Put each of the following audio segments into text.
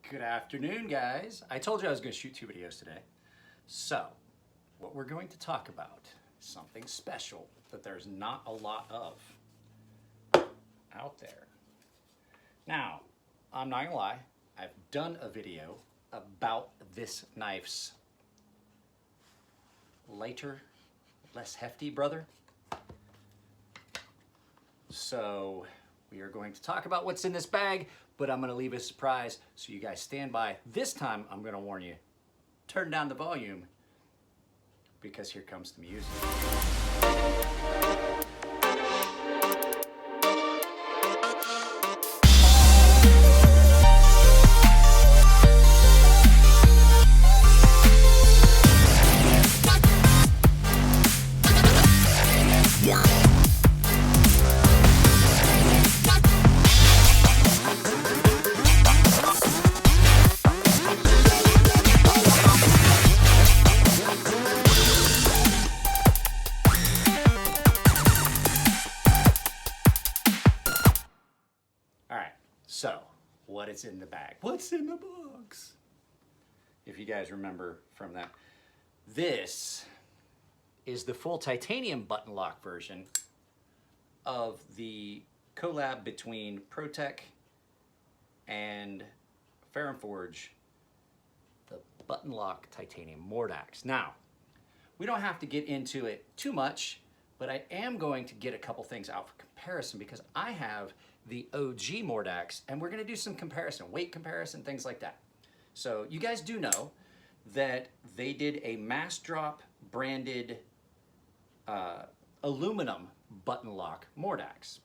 Good afternoon, guys. I told you I was going to shoot 2 videos today. So, what we're going to talk about is something special that there's not a lot of out there. Now, I'm not going to lie, I've done a video about this knife's lighter, less hefty brother. So, we are going to talk about what's in this bag, but I'm going to leave a surprise, so you guys stand by. This time, I'm going to warn you, turn down the volume, because here comes the music. So, what is in the bag? What's in the box? If you guys remember from that, this is the full titanium button lock version of the collab between ProTech and Ferrum Forge, the button lock titanium mordax. Now, we don't have to get into it too much, but I am going to get a couple things out for comparison because I have the OG mordax, and we're gonna do some comparison, weight comparison, things like that. So you guys do know that they did a mass drop branded aluminum button lock mordax.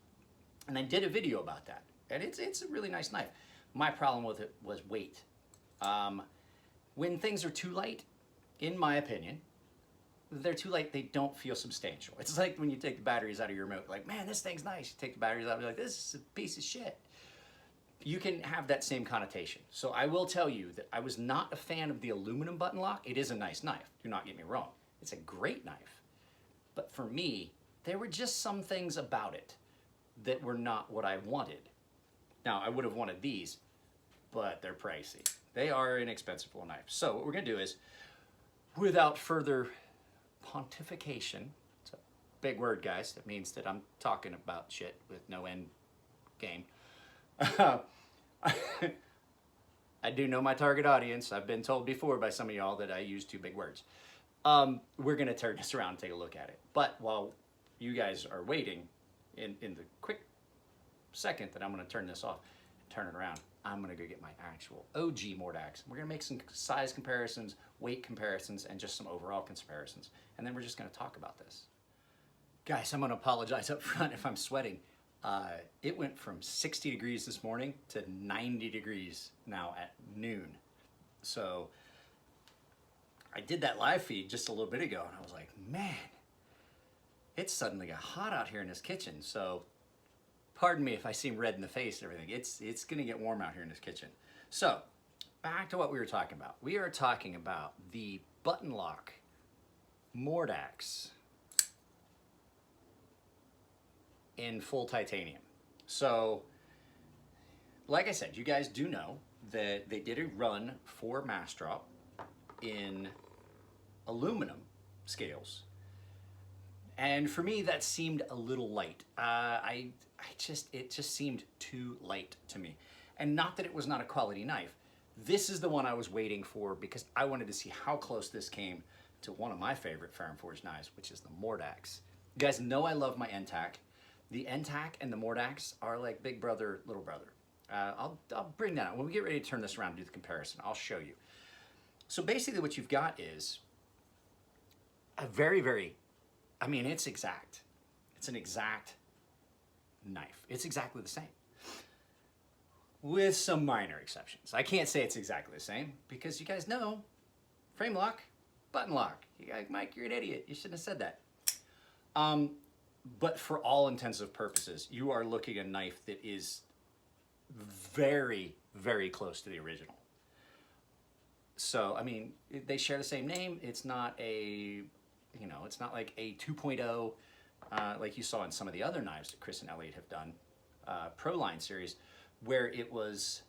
And I did a video about that. And it's a really nice knife. My problem with it was weight. When things are too light, in my opinion, they're too light, they don't feel substantial. It's like when you take the batteries out of your remote, like, man, this thing's nice. You take the batteries out, and you're like, this is a piece of shit. You can have that same connotation. So I will tell you that I was not a fan of the aluminum button lock. It is a nice knife, do not get me wrong. It's a great knife. But for me, there were just some things about it that were not what I wanted. Now, I would have wanted these, but they're pricey. They are an expensive little knife. So what we're gonna do is, without further pontification, it's a big word, guys. That means that I'm talking about shit with no end game. I do know my target audience. I've been told before by some of y'all that I use too big words. We're gonna turn this around and take a look at it. But while you guys are waiting, in the quick second that I'm gonna turn this off and turn it around, I'm gonna go get my actual OG mordax. We're gonna make some size comparisons, weight comparisons, and just some overall comparisons. And then we're just gonna talk about this. Guys, I'm gonna apologize up front if I'm sweating. It went from 60 degrees this morning to 90 degrees now at noon. So I did that live feed just a little bit ago and I was like, man, it suddenly got hot out here in this kitchen. So pardon me if I seem red in the face and everything. It's gonna get warm out here in this kitchen. So, back to what we were talking about. We are talking about the button lock mordax in full titanium. So, like I said, you guys do know that they did a run for mass drop in aluminum scales. And for me, that seemed a little light. It just seemed too light to me. And not that it was not a quality knife. This is the one I was waiting for because I wanted to see how close this came to one of my favorite Ferrum Forge knives, which is the mordax. You guys know I love my NTAC. The NTAC and the mordax are like big brother, little brother. I'll bring that out. When we get ready to turn this around and do the comparison, I'll show you. So basically what you've got is a I mean, it's exact. It's an exact knife. It's exactly the same. With some minor exceptions. I can't say it's exactly the same because you guys know, frame lock, button lock. You guys, Mike, you're an idiot. You shouldn't have said that. But for all intensive purposes, you are looking at a knife that is very, very close to the original. So, I mean, they share the same name. It's not a, it's not like a 2.0 like you saw in some of the other knives that Chris and Elliot have done, Pro Line series, where it was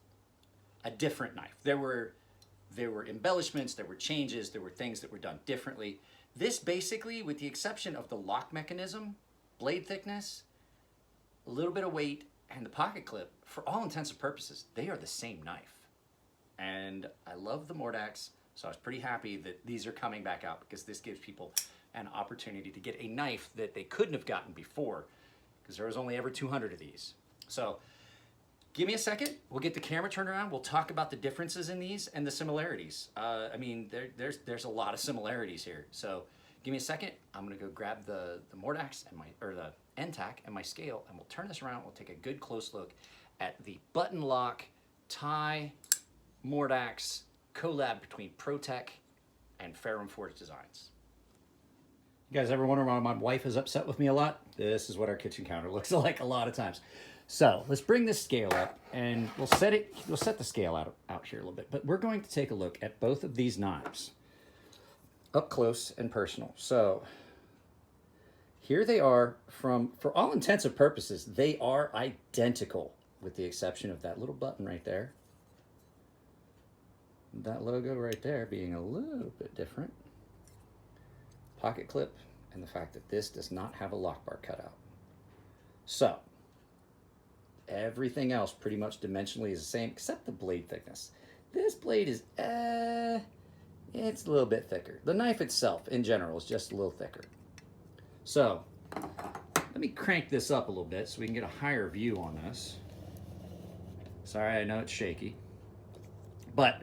a different knife. There were embellishments, there were changes, there were things that were done differently. This basically, with the exception of the lock mechanism, blade thickness, a little bit of weight, and the pocket clip, for all intents and purposes, they are the same knife. And I love the mordax, so I was pretty happy that these are coming back out, because this gives people an opportunity to get a knife that they couldn't have gotten before, because there was only ever 200 of these. So give me a second, we'll get the camera turned around, we'll talk about the differences in these and the similarities. I mean, there's a lot of similarities here. So give me a second, I'm gonna go grab the mordax and the NTAC and my scale, and we'll turn this around, we'll take a good close look at the button lock tie mordax collab between ProTech and Ferrum Forge Designs. You guys ever wonder why my wife is upset with me a lot? This is what our kitchen counter looks like a lot of times. So let's bring this scale up, and we'll set the scale out here a little bit, but we're going to take a look at both of these knives up close and personal. So here they are for all intents and purposes, they are identical with the exception of that little button right there. That logo right there being a little bit different. Pocket clip, and the fact that this does not have a lock bar cutout. So everything else pretty much dimensionally is the same except the blade thickness. This blade is, it's a little bit thicker. The knife itself in general is just a little thicker. So let me crank this up a little bit so we can get a higher view on this. Sorry, I know it's shaky, but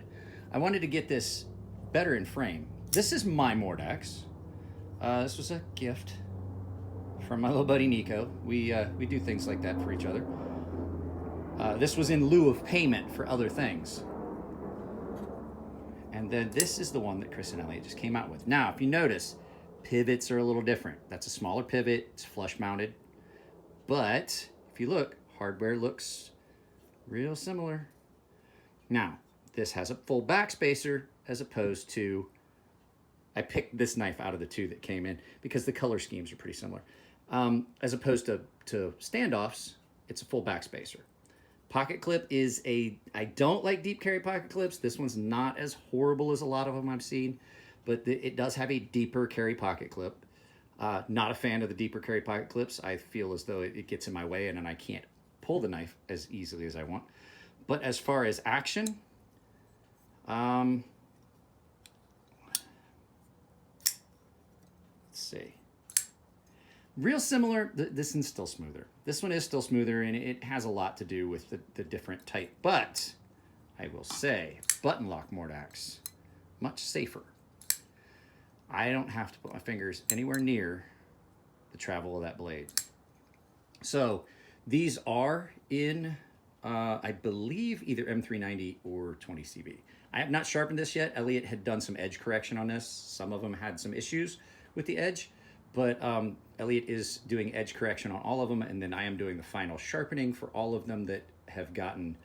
I wanted to get this better in frame. This is my mordax. This was a gift from my little buddy Nico. We do things like that for each other. This was in lieu of payment for other things. And then this is the one that Chris and Elliot just came out with. Now, if you notice, pivots are a little different. That's a smaller pivot, it's flush mounted. But if you look, hardware looks real similar. Now, this has a full backspacer as opposed to, I picked this knife out of the two that came in because the color schemes are pretty similar. As opposed to standoffs, it's a full backspacer. Pocket clip is I don't like deep carry pocket clips. This one's not as horrible as a lot of them I've seen, but it does have a deeper carry pocket clip. Not a fan of the deeper carry pocket clips. I feel as though it gets in my way and then I can't pull the knife as easily as I want. But as far as action, let's see. Real similar. This one's still smoother. This one is still smoother, and it has a lot to do with the different type. But I will say, button lock mordax, much safer. I don't have to put my fingers anywhere near the travel of that blade. So these are in, I believe, either M390 or 20CV. I have not sharpened this yet. Elliot had done some edge correction on this. Some of them had some issues with the edge, but Elliot is doing edge correction on all of them, and then I am doing the final sharpening for all of them that have gotten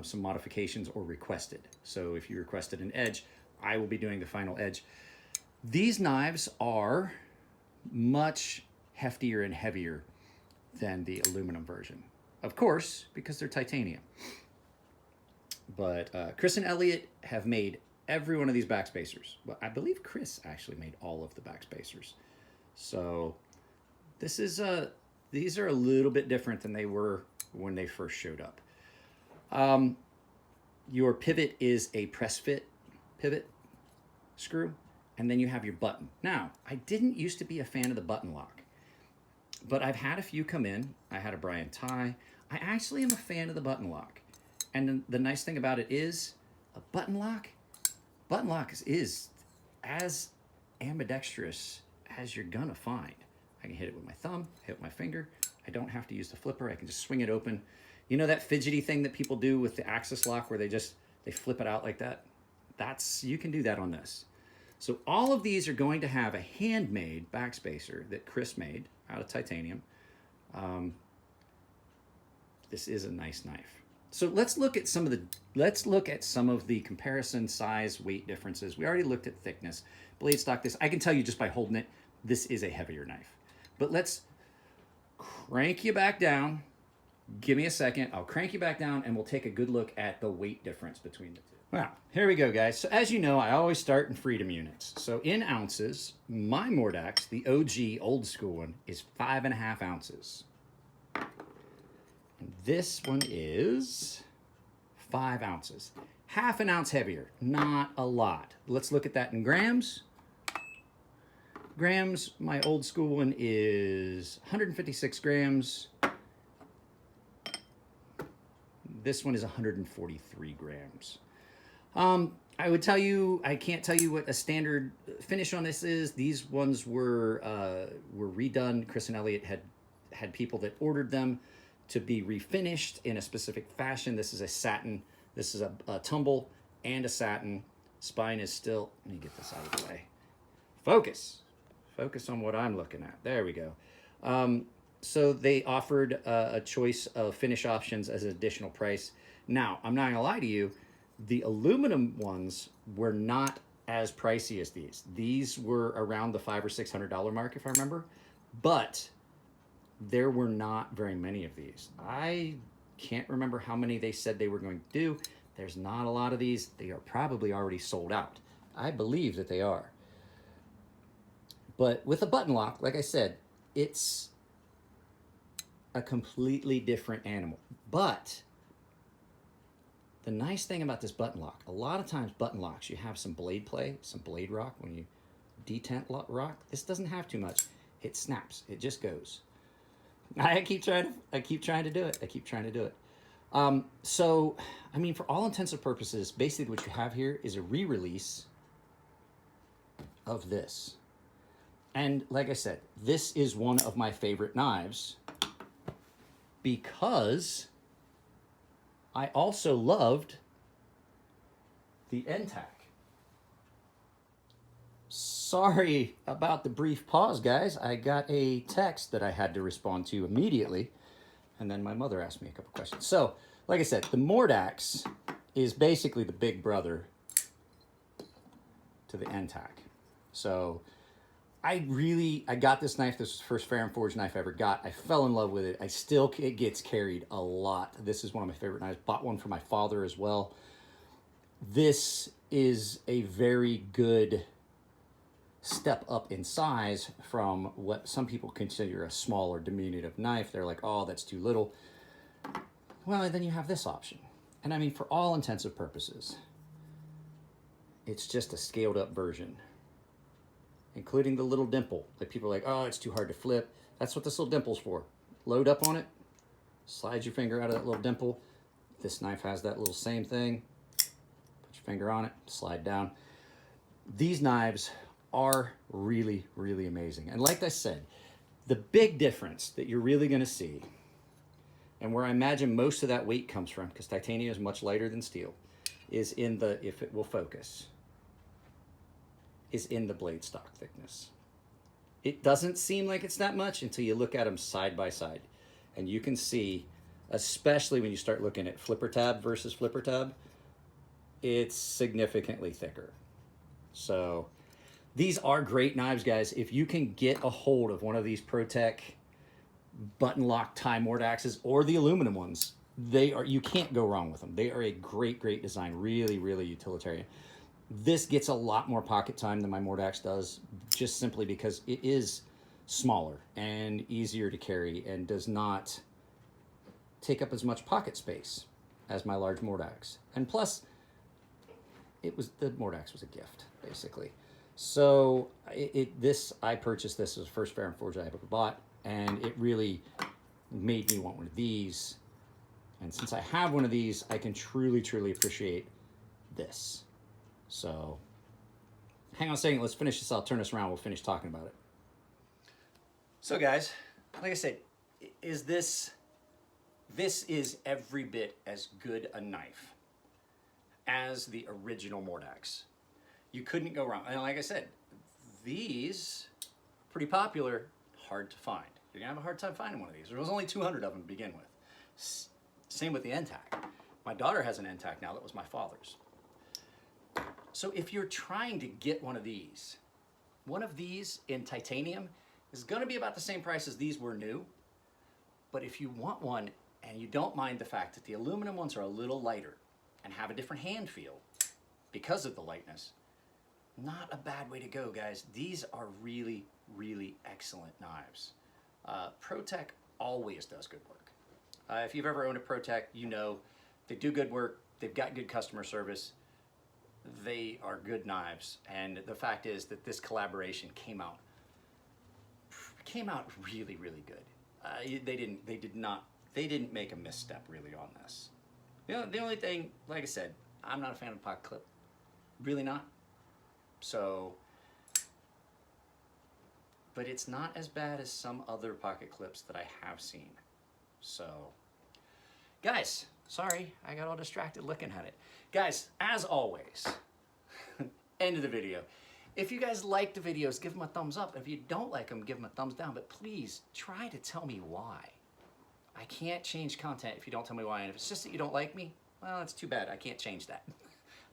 some modifications or requested. So if you requested an edge, I will be doing the final edge. These knives are much heftier and heavier than the aluminum version. Of course, because they're titanium. But Chris and Elliot have made every one of these backspacers. Well, I believe Chris actually made all of the backspacers. So this is these are a little bit different than they were when they first showed up. Your pivot is a press fit pivot screw, and then you have your button. Now, I didn't used to be a fan of the button lock, but I've had a few come in. I had a Brian tie. I actually am a fan of the button lock. And the nice thing about it is a button lock is as ambidextrous as you're gonna find. I can hit it with my thumb, hit it with my finger. I don't have to use the flipper. I can just swing it open. You know that fidgety thing that people do with the axis lock where they flip it out like that? You can do that on this. So all of these are going to have a handmade backspacer that Chris made out of titanium. This is a nice knife. So let's look at some of the comparison size, weight differences. We already looked at thickness. Blade stock, I can tell you just by holding it, this is a heavier knife. But let's crank you back down Give me a second. I'll crank you back down and we'll take a good look at the weight difference between the two. Well, here we go, guys. So as you know, I always start in freedom units. So in ounces, my mordax, the OG old school one, is 5.5 ounces. And this one is 5 ounces. Half an ounce heavier, not a lot. Let's look at that in grams. Grams, my old school one is 156 grams. This one is 143 grams. I would tell you, I can't tell you what a standard finish on this is. These ones were redone. Chris and Elliot had people that ordered them to be refinished in a specific fashion. This is a satin. This is a tumble and a satin. Spine is still, let me get this out of the way. Focus on what I'm looking at. There we go. So they offered a choice of finish options as an additional price. Now, I'm not gonna lie to you, the aluminum ones were not as pricey as these. These were around the $500 or $600 mark, if I remember, but there were not very many of these. I can't remember how many they said they were going to do. There's not a lot of these. They are probably already sold out. I believe that they are. But with a button lock, like I said, it's a completely different animal. But the nice thing about this button lock, a lot of times button locks, you have some blade play, some blade rock when you detent rock. This doesn't have too much. It snaps. It just goes. I keep trying to do it. So, I mean, for all intents and purposes, basically what you have here is a re-release of this. And like I said, this is one of my favorite knives because I also loved the NTAC. Sorry about the brief pause, guys. I got a text that I had to respond to immediately, and then my mother asked me a couple questions. So, like I said, the mordax is basically the big brother to the NTAC. So, I got this knife. This was the first ferrum forged knife I ever got. I fell in love with it. It gets carried a lot. This is one of my favorite knives. Bought one for my father as well. This is a very good step up in size from what some people consider a small or diminutive knife. They're like, oh, that's too little. Well, then you have this option. And I mean, for all intents and purposes, it's just a scaled up version, including the little dimple. Like people are like, oh, it's too hard to flip. That's what this little dimple's for. Load up on it, slide your finger out of that little dimple. This knife has that little same thing. Put your finger on it, slide down. These knives are really, really amazing. And like I said, the big difference that you're really gonna see, and where I imagine most of that weight comes from, because titanium is much lighter than steel, is in the, if it will focus, is in the blade stock thickness. It doesn't seem like it's that much until you look at them side by side. And you can see, especially when you start looking at flipper tab versus flipper tab, it's significantly thicker. So these are great knives, guys. If you can get a hold of one of these ProTech button lock tie mordaxes or the aluminum ones, you can't go wrong with them. They are a great, great design. Really, really utilitarian. This gets a lot more pocket time than my mordax does, just simply because it is smaller and easier to carry and does not take up as much pocket space as my large mordax. And plus, the mordax was a gift, basically. So I purchased this as the first ferrum forge I ever bought, and it really made me want one of these. And since I have one of these, I can truly, truly appreciate this. So hang on a second, let's finish this. I'll turn this around, we'll finish talking about it. So guys, like I said, this is every bit as good a knife as the original mordax. You couldn't go wrong. And like I said, these are pretty popular, hard to find. You're gonna have a hard time finding one of these. There was only 200 of them to begin with. Same with the NTAC. My daughter has an NTAC now that was my father's. So if you're trying to get one of these in titanium is gonna be about the same price as these were new. But if you want one and you don't mind the fact that the aluminum ones are a little lighter and have a different hand feel because of the lightness, not a bad way to go, guys. These are really, really excellent knives. ProTech always does good work. If you've ever owned a ProTech, you know they do good work. They've got good customer service. They are good knives. And the fact is that this collaboration came out really, really good. They didn't make a misstep really on this. You know, the only thing, like I said, I'm not a fan of pocket clip. Really not. So, but it's not as bad as some other pocket clips that I have seen. So, guys, sorry, I got all distracted looking at it. Guys, as always, end of the video. If you guys like the videos, give them a thumbs up. If you don't like them, give them a thumbs down. But please, try to tell me why. I can't change content if you don't tell me why. And if it's just that you don't like me, well, that's too bad. I can't change that.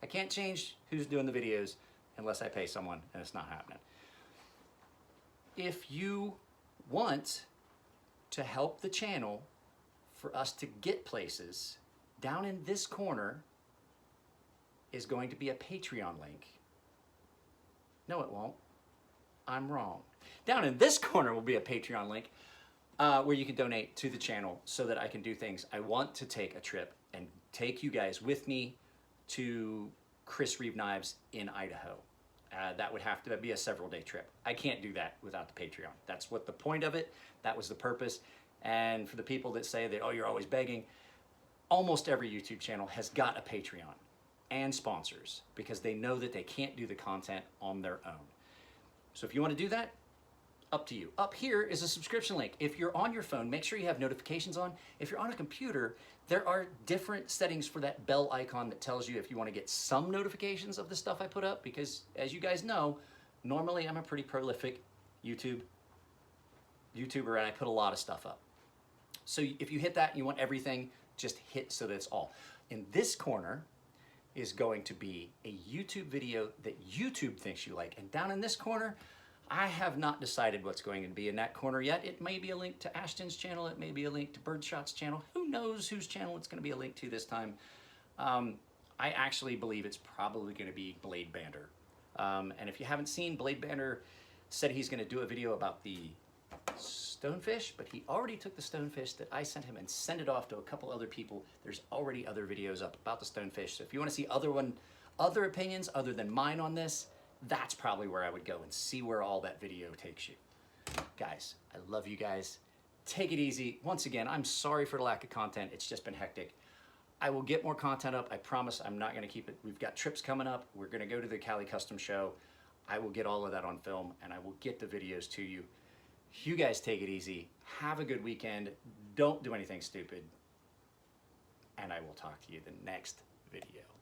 I can't change who's doing the videos unless I pay someone, and it's not happening. If you want to help the channel for us to get places, down in this corner is going to be a Patreon link. No, it won't. I'm wrong. Down in this corner will be a Patreon link where you can donate to the channel so that I can do things. I want to take a trip and take you guys with me to Chris Reeve Knives in Idaho. That would have to be a several-day trip. I can't do that without the Patreon. That's what the point of it. That was the purpose. And for the people that say that, oh, you're always begging, almost every YouTube channel has got a Patreon and sponsors because they know that they can't do the content on their own. So if you want to do that, up to you. Up here is a subscription link. If you're on your phone, make sure you have notifications on. If you're on a computer, there are different settings for that bell icon that tells you if you want to get some notifications of the stuff I put up, because as you guys know, normally I'm a pretty prolific YouTuber and I put a lot of stuff up. So if you hit that and you want everything, just hit so that it's all. In this corner is going to be a YouTube video that YouTube thinks you like. And down in this corner, I have not decided what's going to be in that corner yet. It may be a link to Ashton's channel. It may be a link to Birdshot's channel. Who knows whose channel it's going to be a link to this time. I actually believe it's probably going to be Blade Bander. And if you haven't seen, Blade Bander said he's going to do a video about the stonefish, but he already took the stonefish that I sent him and sent it off to a couple other people. There's already other videos up about the stonefish. So if you want to see other opinions other than mine on this, that's probably where I would go and see where all that video takes you. Guys, I love you guys. Take it easy. Once again, I'm sorry for the lack of content. It's just been hectic. I will get more content up. I promise I'm not going to keep it. We've got trips coming up. We're going to go to the Cali Custom Show. I will get all of that on film and I will get the videos to you. You guys take it easy. Have a good weekend. Don't do anything stupid. And I will talk to you the next video.